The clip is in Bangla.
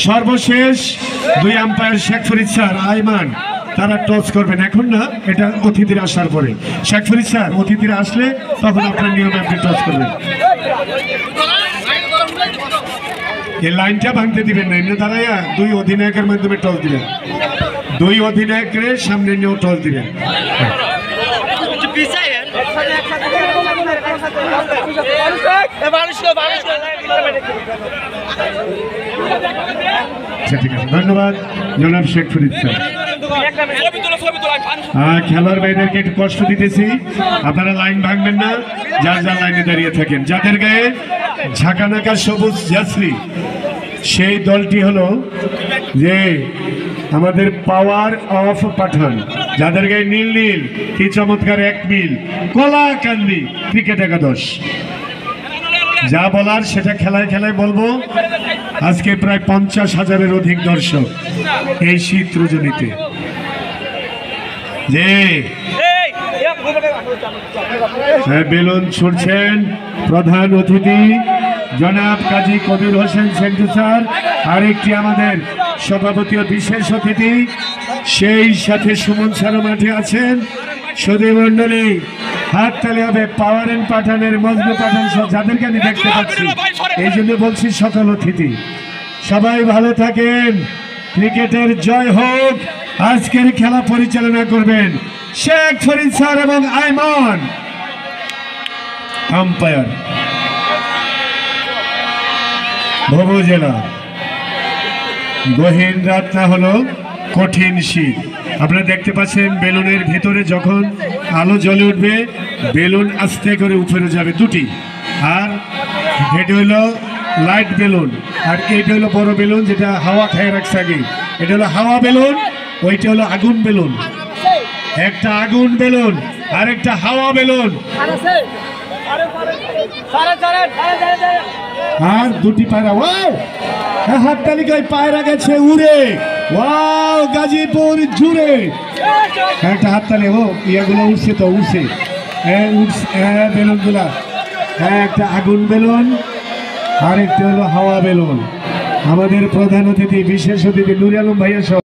সর্বশেষ দুই আম্পায়ার শেখ ফরিদ স্যার, আইমান তারা টস করবেন এখন না, এটা অতিথিরা আসার পরে। শেখ ফরিদ স্যার, অতিথিরা আসলে তখন আপনার নিয়মে আপনি টস করবেন। এই লাইনটা ভাঙতে দিবেন না, এমনি দাঁড়াইয়া দুই অধিনায়কের মাধ্যমে টস দিবেন, দুই অধিনায়কের সামনে নিয়েও টস দিবেন। ঠিক আছে, ধন্যবাদ জনাব শেখ ফরিদ স্যার। খেলোয়াড় ভাইদেরকে একটু কষ্ট দিতেছি, আপনারা লাইন ভাঙবেন না, যার যার লাইনে দাঁড়িয়ে থাকেন। যাদের গায়ে ঝাঁকানাকা সবুজ জাসরি, সেই দলটি হলো যে আমাদের পাওয়ার অফ পাঠান। যাদের গায়ে নীল নীল, কি চমৎকার এক মিল, কলাকান্দি ক্রিকেট একাদশ। যা বলার সেটা খেলায় খেলায় বলবো। আজকে প্রায় 50,000-এর অধিক দর্শক এই শীত রজনীতে। যে বেলুন ছুড়ছেন প্রধান অতিথি জনাব কাজী কবির হোসেন সেন্টু স্যার, আরেকটি আমাদের সভাপতি ও বিশেষ অতিথি, সেই সাথে সুমন স্যার মাঠে আছেন। সুধী মন্ডলী, হাত তালি হবে পাওয়ার এন্ড পাঠানের মজনু পাঠান সহ যাদেরকে আমি দেখতে পাচ্ছি। এই জন্য বলছি সকল অতিথি সবাই ভালো থাকেন, ক্রিকেটের জয় হোক। আজকের খেলা পরিচালনা করবেন শেখ ফরিদ স্যার এবং আইমান আম্পায়ার, ভবু জেলা। গহীন রাত না হলো কঠিন শীত। আপনারা দেখতে পাচ্ছেন বেলুনের ভিতরে যখন আলো জ্বলে উঠবে, বেলুন আস্তে করে উপরে যাবে দুটি, আর এটা হলো লাইট বেলুন, আর এইটা হলো বড় বেলুন যেটা হাওয়া খেয়ে রাখছে আগে। এটা হলো হাওয়া বেলুন, ওইটা হলো আগুন বেলুন। একটা আগুন বেলুন আর একটা হাওয়া বেলুন, আর দুটি পায়রা। ওয়াও, হাত তালিকায় পায়রা গেছে উড়ে। ওয়াও, গাজীপুর জুড়ে একটা হাত তালি। ও ইয়াগুলো উঠছে তো, উঠছে, হ্যাঁ উঠছে, হ্যাঁ বেলুন গুলা। হ্যাঁ, একটা আগুন বেলুন আর একটা হলো হাওয়া বেলুন। আমাদের প্রধান অতিথি বিশেষ অতিথি নুরে আলম ভাইয়া সহ